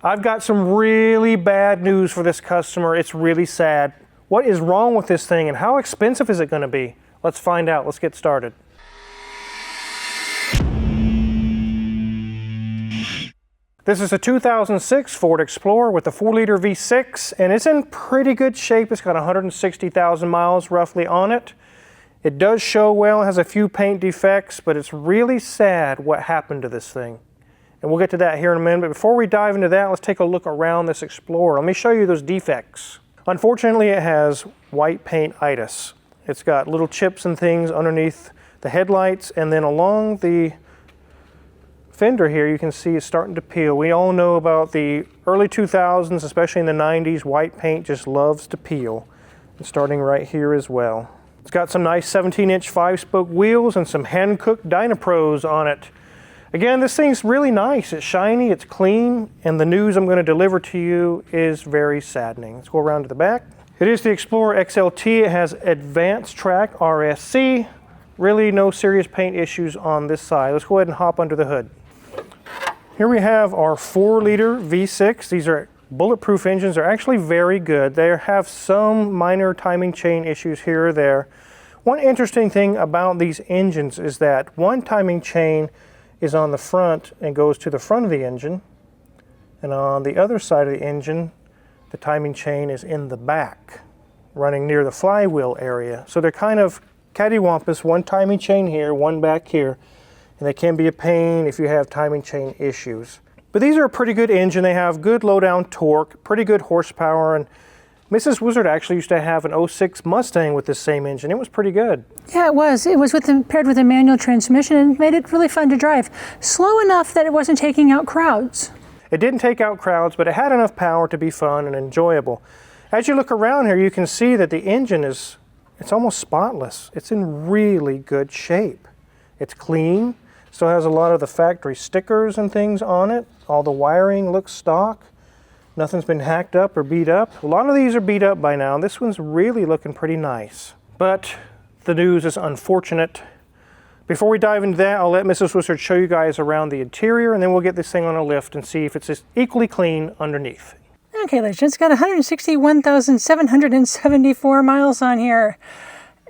I've got some really bad news for this customer. It's really sad. What is wrong with this thing and how expensive is it going to be? Let's find out. Let's get started. This is a 2006 Ford Explorer with a 4-liter V6, and it's in pretty good shape. It's got 160,000 miles roughly on it. It does show well, it has a few paint defects, but it's really sad what happened to this thing. And we'll get to that here in a minute, but before we dive into that, let's take a look around this Explorer. Let me show you those defects. Unfortunately, it has white paint-itis. It's got little chips and things underneath the headlights, and then along the fender here, you can see it's starting to peel. We all know about the early 2000s, especially in the 90s, white paint just loves to peel. It's starting right here as well. It's got some nice 17-inch 5-spoke wheels and some hand-cooked Dynapros on it. Again, this thing's really nice. It's shiny, it's clean, and the news I'm going to deliver to you is very saddening. Let's go around to the back. It is the Explorer XLT. It has Advanced Track RSC. Really no serious paint issues on this side. Let's go ahead and hop under the hood. Here we have our 4-liter V6. These are bulletproof engines. They're actually very good. They have some minor timing chain issues here or there. One interesting thing about these engines is that one timing chain is on the front and goes to the front of the engine, and on the other side of the engine the timing chain is in the back running near the flywheel area. So they're kind of cattywampus, one timing chain here, one back here, and they can be a pain if you have timing chain issues. But these are a pretty good engine. They have good low down torque, pretty good horsepower, and Mrs. Wizard actually used to have an 06 Mustang with this same engine. It was pretty good. Yeah, it was. It was paired with a manual transmission and made it really fun to drive. Slow enough that it wasn't taking out crowds. It didn't take out crowds, but it had enough power to be fun and enjoyable. As you look around here, you can see that the engine it's almost spotless. It's in really good shape. It's clean. Still has a lot of the factory stickers and things on it. All the wiring looks stock. Nothing's been hacked up or beat up. A lot of these are beat up by now. This one's really looking pretty nice. But the news is unfortunate. Before we dive into that, I'll let Mrs. Wizard show you guys around the interior, and then we'll get this thing on a lift and see if it's just equally clean underneath. Okay, ladies, it's got 161,774 miles on here.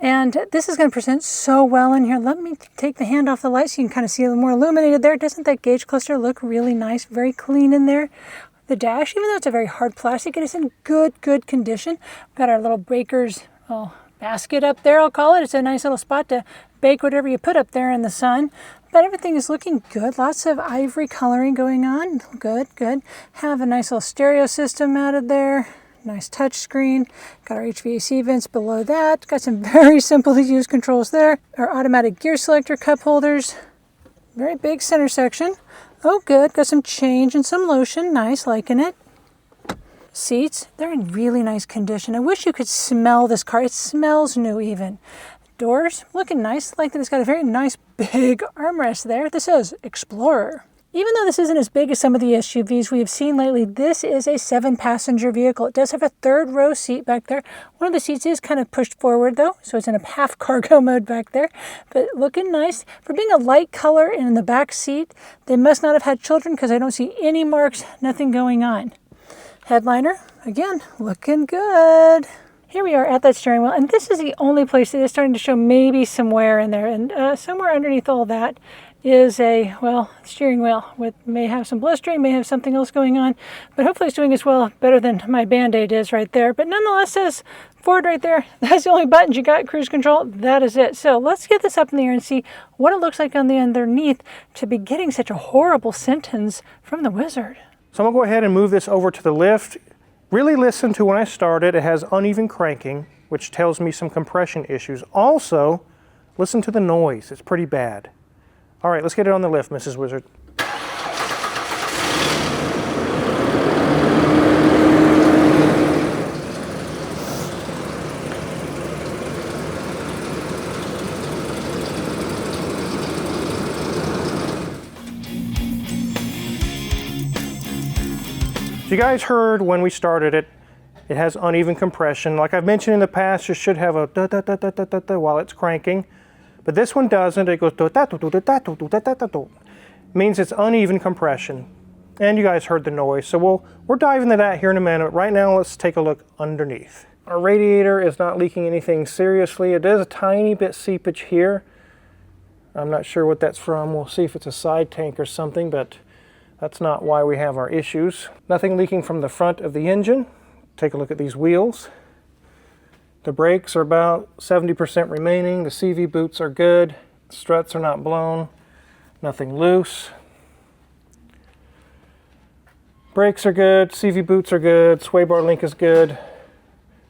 And this is going to present so well in here. Let me take the hand off the light so you can kind of see a little more illuminated there. Doesn't that gauge cluster look really nice? Very clean in there. The dash, even though it's a very hard plastic, it is in good condition. We've got our little baker's basket up there, I'll call it. It's a nice little spot to bake whatever you put up there in the sun. But everything is looking good. Lots of ivory coloring going on. Good. Have a nice little stereo system mounted there. Nice touch screen. Got our HVAC vents below that. Got some very simple to use controls there. Our automatic gear selector cup holders. Very big center section. Oh, good. Got some change and some lotion. Nice, liking it. Seats, they're in really nice condition. I wish you could smell this car. It smells new even. Doors, looking nice. Like that it's got a very nice big armrest there. This says Explorer. Even though this isn't as big as some of the SUVs we have seen lately, this is a 7-passenger vehicle. It does have a 3rd row seat back there. One of the seats is kind of pushed forward though, so it's in a half cargo mode back there. But looking nice. For being a light color and in the back seat, they must not have had children because I don't see any marks, nothing going on. Headliner, again, looking good. Here we are at that steering wheel, and this is the only place that is starting to show maybe some wear in there. And somewhere underneath all that is a, steering wheel with may have some blistering, may have something else going on, but hopefully it's doing as well, better than my Band-Aid is right there. But nonetheless says Ford right there. That's the only buttons you got, cruise control. That is it. So let's get this up in the air and see what it looks like on the underneath to be getting such a horrible sentence from the Wizard. So I'm gonna go ahead and move this over to the lift. Really listen to when I started. It has uneven cranking, which tells me some compression issues. Also, listen to the noise. It's pretty bad. All right, let's get it on the lift, Mrs. Wizard. You guys heard when we started it, it has uneven compression. Like I've mentioned in the past, you should have a da-da-da-da-da-da while it's cranking. But this one doesn't. It goes da-da-da-da-da-da-da-da-da. Means it's uneven compression. And you guys heard the noise, so we're diving into that here in a minute. Right now, let's take a look underneath. Our radiator is not leaking anything seriously. It is a tiny bit seepage here. I'm not sure what that's from. We'll see if it's a side tank or something, but that's not why we have our issues. Nothing leaking from the front of the engine. Take a look at these wheels. The brakes are about 70% remaining. The CV boots are good. Struts are not blown. Nothing loose. Brakes are good, CV boots are good, sway bar link is good.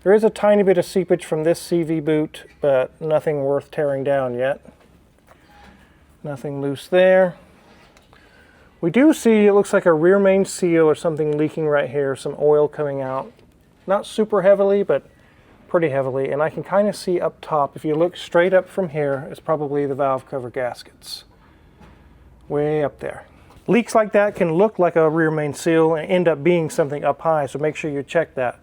There is a tiny bit of seepage from this CV boot, but nothing worth tearing down yet. Nothing loose there. We do see, it looks like a rear main seal or something leaking right here, some oil coming out. Not super heavily, but pretty heavily, and I can kind of see up top, if you look straight up from here, it's probably the valve cover gaskets. Way up there. Leaks like that can look like a rear main seal and end up being something up high, so make sure you check that.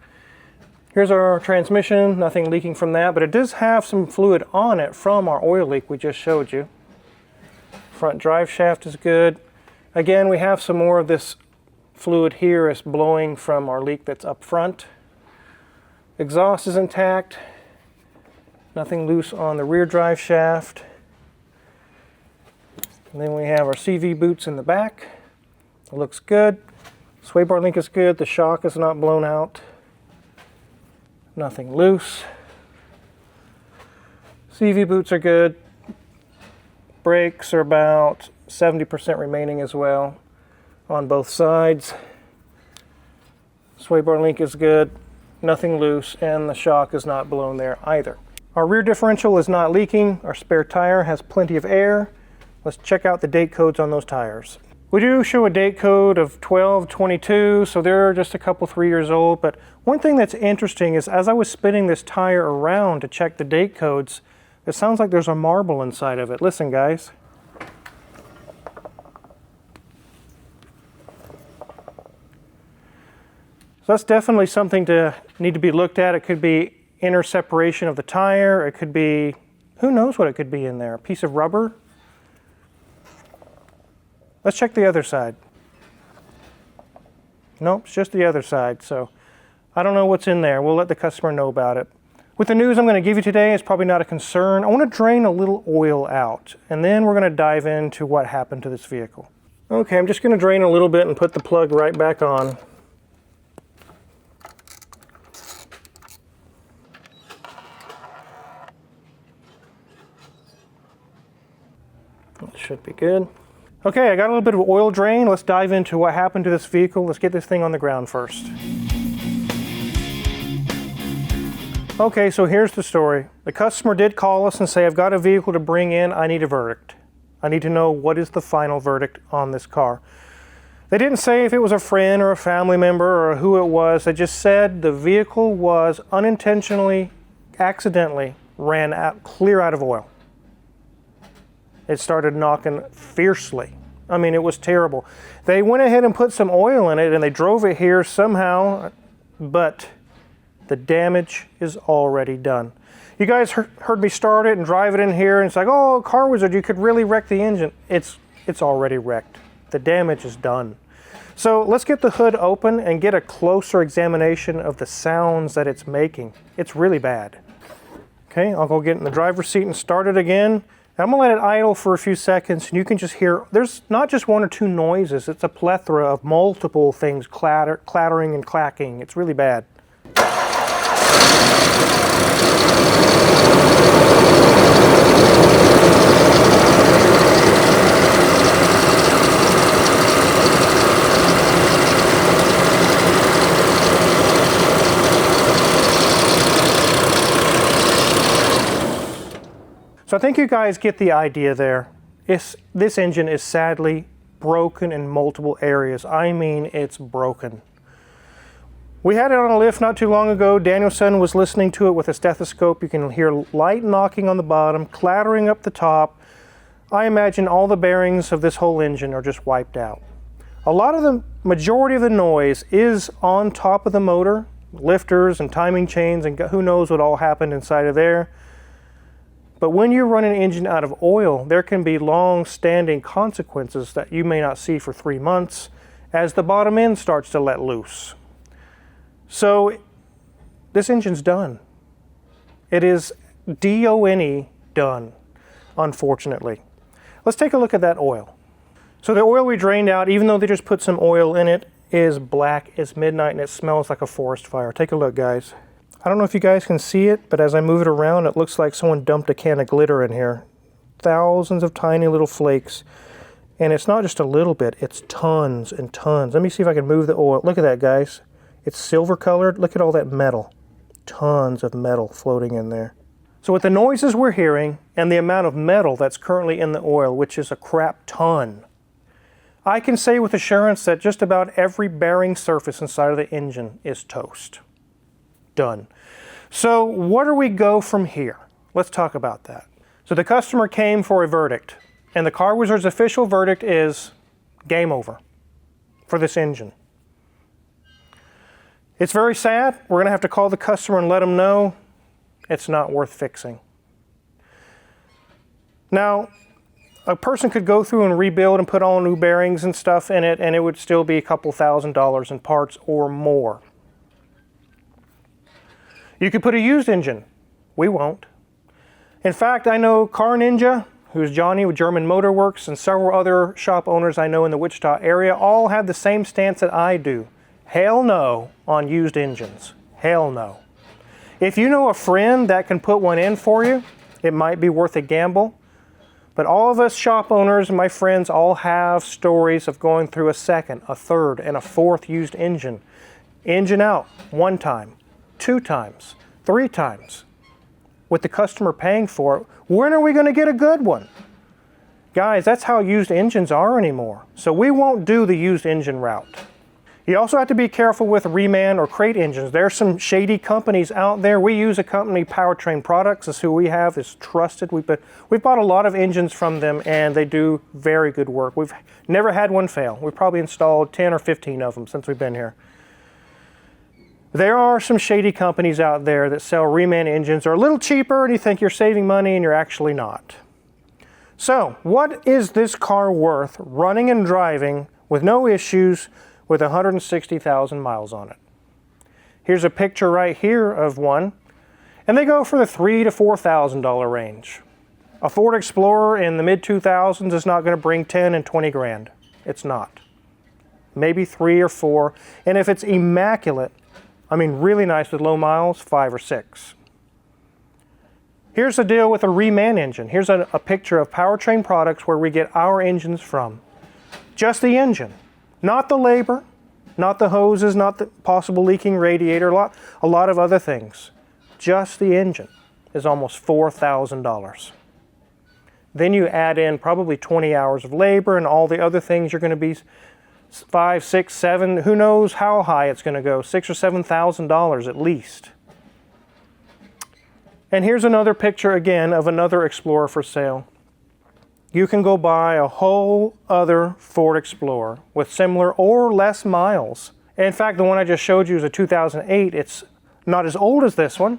Here's our transmission, nothing leaking from that, but it does have some fluid on it from our oil leak we just showed you. Front drive shaft is good. Again, we have some more of this fluid here is blowing from our leak that's up front. Exhaust is intact. Nothing loose on the rear drive shaft. And then we have our CV boots in the back. It looks good. Sway bar link is good. The shock is not blown out. Nothing loose. CV boots are good. Brakes are about 70% remaining as well on both sides. Sway bar link is good. Nothing loose, and the shock is not blown there either. Our rear differential is not leaking. Our spare tire has plenty of air. Let's check out the date codes on those tires. We do show a date code of 1222, so they're just a couple 3 years old. But one thing that's interesting is as I was spinning this tire around to check the date codes, it sounds like there's a marble inside of it. Listen, guys. So that's definitely something to need to be looked at. It could be inner separation of the tire. It could be, who knows what it could be in there, a piece of rubber. Let's check the other side. Nope, it's just the other side. So I don't know what's in there. We'll let the customer know about it. With the news I'm going to give you today, it's probably not a concern. I want to drain a little oil out, and then we're going to dive into what happened to this vehicle. Okay, I'm just going to drain a little bit and put the plug right back on. That should be good. Okay, I got a little bit of oil drain. Let's dive into what happened to this vehicle. Let's get this thing on the ground first. Okay, so here's the story. The customer did call us and say, I've got a vehicle to bring in. I need a verdict. I need to know what is the final verdict on this car. They didn't say if it was a friend or a family member or who it was. They just said the vehicle was unintentionally, accidentally ran out, clear out of oil. It started knocking fiercely. I mean, it was terrible. They went ahead and put some oil in it and they drove it here somehow, but the damage is already done. You guys heard me start it and drive it in here and it's like, oh, Car Wizard, you could really wreck the engine. It's already wrecked. The damage is done. So let's get the hood open and get a closer examination of the sounds that it's making. It's really bad. Okay, I'll go get in the driver's seat and start it again. I'm gonna let it idle for a few seconds and you can just hear, there's not just one or two noises, it's a plethora of multiple things clattering and clacking. It's really bad. So I think you guys get the idea there. This engine is sadly broken in multiple areas. I mean, it's broken. We had it on a lift not too long ago. Danielson was listening to it with a stethoscope. You can hear light knocking on the bottom, clattering up the top. I imagine all the bearings of this whole engine are just wiped out. A lot of the majority of the noise is on top of the motor, lifters and timing chains, and who knows what all happened inside of there. But when you run an engine out of oil, there can be long-standing consequences that you may not see for 3 months, as the bottom end starts to let loose. So this engine's done. It is D-O-N-E done, unfortunately. Let's take a look at that oil. So the oil we drained out, even though they just put some oil in it, is black as midnight and it smells like a forest fire. Take a look, guys. I don't know if you guys can see it, but as I move it around, it looks like someone dumped a can of glitter in here. Thousands of tiny little flakes. And it's not just a little bit, it's tons and tons. Let me see if I can move the oil. Look at that, guys. It's silver colored. Look at all that metal. Tons of metal floating in there. So with the noises we're hearing and the amount of metal that's currently in the oil, which is a crap ton, I can say with assurance that just about every bearing surface inside of the engine is toast. Done. So where do we go from here? Let's talk about that. So the customer came for a verdict, and the Car Wizard's official verdict is game over for this engine. It's very sad. We're going to have to call the customer and let them know it's not worth fixing. Now, a person could go through and rebuild and put all new bearings and stuff in it, and it would still be a couple $1,000s in parts or more. You could put a used engine. We won't. In fact, I know Car Ninja, who's Johnny with German Motor Works, and several other shop owners I know in the Wichita area all have the same stance that I do. Hell no on used engines. Hell no. If you know a friend that can put one in for you, it might be worth a gamble. But all of us shop owners and my friends all have stories of going through a second, a third, and a fourth used engine. Engine out 1 time, 2 times, 3 times. With the customer paying for it, when are we going to get a good one? Guys, that's how used engines are anymore. So we won't do the used engine route. You also have to be careful with reman or crate engines. There's some shady companies out there. We use a company, Powertrain Products, is who we have, is trusted. We've bought a lot of engines from them and they do very good work. We've never had one fail. We've probably installed 10 or 15 of them since we've been here. There are some shady companies out there that sell reman engines. They're a little cheaper and you think you're saving money and you're actually not. So, what is this car worth running and driving with no issues with 160,000 miles on it? Here's a picture right here of one, and they go for the $3,000 to $4,000 range. A Ford Explorer in the mid-2000s is not going to bring 10 and 20 grand. It's not. Maybe 3 or 4, and if it's immaculate, I mean really nice with low miles, 5 or 6. Here's the deal with a reman engine. Here's a picture of Powertrain Products where we get our engines from. Just the engine. Not the labor, not the hoses, not the possible leaking radiator, a lot of other things. Just the engine is almost $4,000. Then you add in probably 20 hours of labor and all the other things you're going to be 5, 6, 7, who knows how high it's going to go, $6,000 or $7,000 at least. And here's another picture again of another Explorer for sale. You can go buy a whole other Ford Explorer with similar or less miles. In fact, the one I just showed you is a 2008. It's not as old as this one,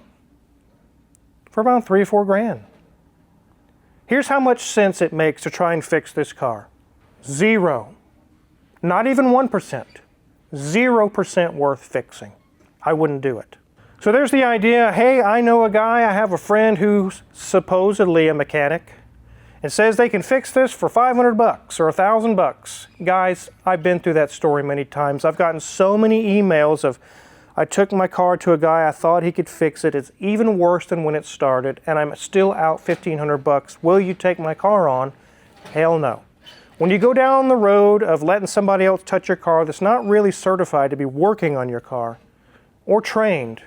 for about 3 or 4 grand. Here's how much sense it makes to try and fix this car. 0. Not even 1%. 0% worth fixing. I wouldn't do it. So there's the idea, hey, I know a guy, I have a friend who's supposedly a mechanic and says they can fix this for $500 or $1,000. Guys, I've been through that story many times. I've gotten so many emails of, I took my car to a guy, I thought he could fix it. It's even worse than when it started, and I'm still out $1,500. Will you take my car on? Hell no. When you go down the road of letting somebody else touch your car that's not really certified to be working on your car or trained,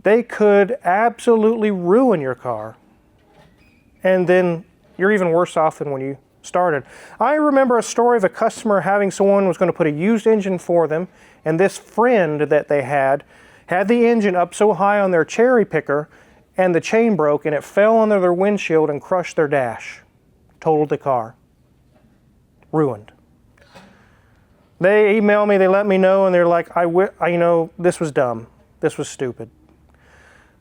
they could absolutely ruin your car. And then you're even worse off than when you started. I remember a story of a customer having someone was going to put a used engine for them, and this friend that they had the engine up so high on their cherry picker and the chain broke and it fell under their windshield and crushed their dash. Totaled the car. Ruined. They email me, they let me know, and they're like, you know, this was dumb. This was stupid.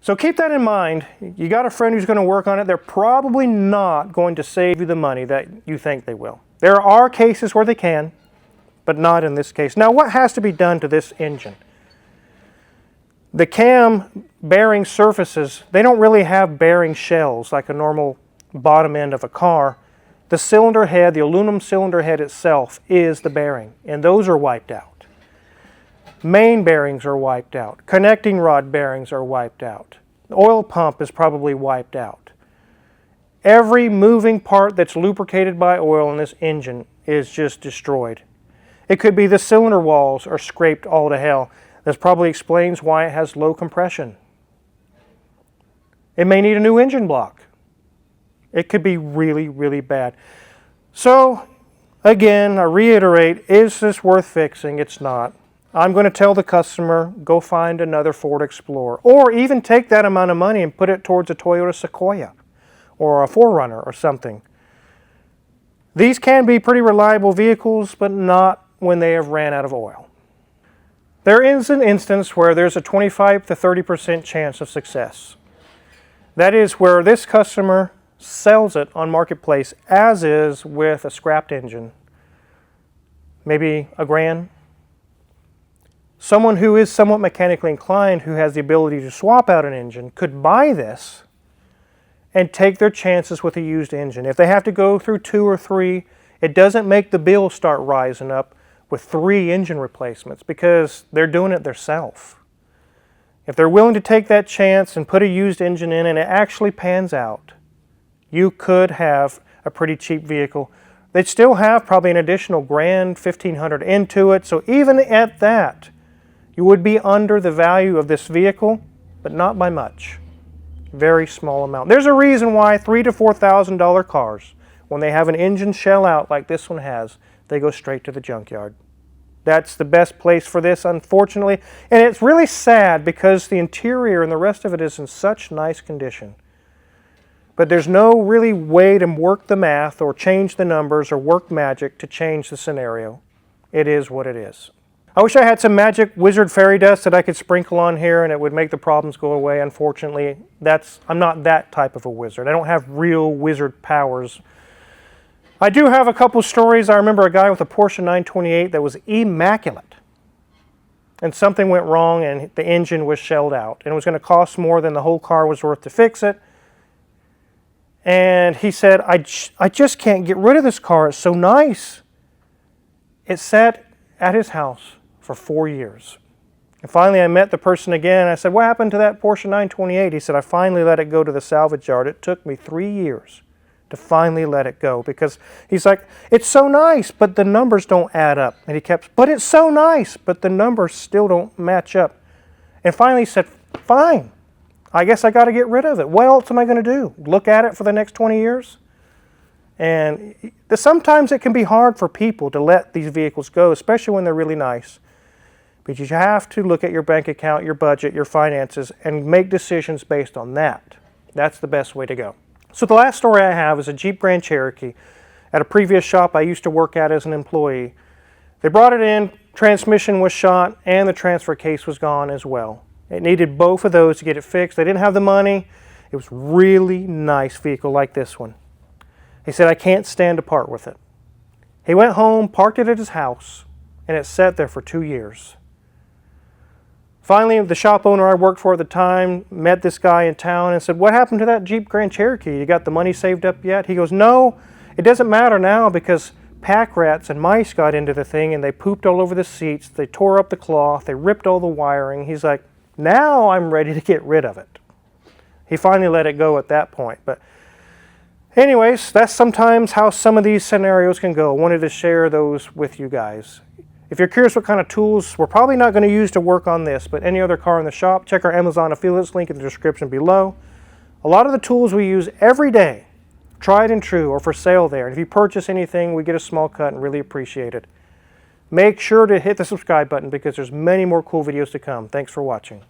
So keep that in mind. You got a friend who's going to work on it. They're probably not going to save you the money that you think they will. There are cases where they can, but not in this case. Now, what has to be done to this engine? The cam bearing surfaces, they don't really have bearing shells like a normal bottom end of a car. The cylinder head, the aluminum cylinder head itself is the bearing, and those are wiped out. Main bearings are wiped out. Connecting rod bearings are wiped out. The oil pump is probably wiped out. Every moving part that's lubricated by oil in this engine is just destroyed. It could be the cylinder walls are scraped all to hell. This probably explains why it has low compression. It may need a new engine block. It could be really, really bad. So, again, I reiterate, is this worth fixing? It's not. I'm going to tell the customer, go find another Ford Explorer. Or even take that amount of money and put it towards a Toyota Sequoia or a 4Runner or something. These can be pretty reliable vehicles, but not when they have ran out of oil. There is an instance where there's a 25 to 30% chance of success. That is where this customer sells it on Marketplace as is with a scrapped engine, maybe $1,000. Someone who is somewhat mechanically inclined, who has the ability to swap out an engine, could buy this and take their chances with a used engine. If they have to go through 2 or 3, it doesn't make the bill start rising up with 3 engine replacements because they're doing it themselves. If they're willing to take that chance and put a used engine in and it actually pans out, you could have a pretty cheap vehicle. They'd still have probably an additional $1,000, $1,500 into it. So even at that, you would be under the value of this vehicle, but not by much. Very small amount. There's a reason why $3,000 to $4,000 cars, when they have an engine shell out like this one has, they go straight to the junkyard. That's the best place for this, unfortunately. And it's really sad because the interior and the rest of it is in such nice condition. But there's no really way to work the math or change the numbers or work magic to change the scenario. It is what it is. I wish I had some magic wizard fairy dust that I could sprinkle on here and it would make the problems go away. Unfortunately, I'm not that type of a wizard. I don't have real wizard powers. I do have a couple stories. I remember a guy with a Porsche 928 that was immaculate. And something went wrong and the engine was shelled out. And it was going to cost more than the whole car was worth to fix it. And he said, I just can't get rid of this car. It's so nice. It sat at his house for 4 years. And finally I met the person again. I said, what happened to that Porsche 928? He said, I finally let it go to the salvage yard. It took me 3 years to finally let it go because he's like, it's so nice, but the numbers don't add up. And he kept, but it's so nice, but the numbers still don't match up. And finally he said, fine. I guess I got to get rid of it. What else am I going to do? Look at it for the next 20 years? And sometimes it can be hard for people to let these vehicles go, especially when they're really nice. But you have to look at your bank account, your budget, your finances, and make decisions based on that. That's the best way to go. So the last story I have is a Jeep Grand Cherokee at a previous shop I used to work at as an employee. They brought it in, transmission was shot, and the transfer case was gone as well. It needed both of those to get it fixed. They didn't have the money. It was a really nice vehicle like this one. He said, I can't stand to part with it. He went home, parked it at his house, and it sat there for 2 years. Finally, the shop owner I worked for at the time met this guy in town and said, what happened to that Jeep Grand Cherokee? You got the money saved up yet? He goes, no, it doesn't matter now because pack rats and mice got into the thing and they pooped all over the seats. They tore up the cloth. They ripped all the wiring. He's like, now I'm ready to get rid of it. He finally let it go at that point. But anyways, that's sometimes how some of these scenarios can go. I wanted to share those with you guys. If you're curious what kind of tools we're probably not going to use to work on this, but any other car in the shop, check our Amazon affiliates link in the description below. A lot of the tools we use every day, tried and true, are for sale there. And if you purchase anything, we get a small cut and really appreciate it. Make sure to hit the subscribe button because there's many more cool videos to come. Thanks for watching.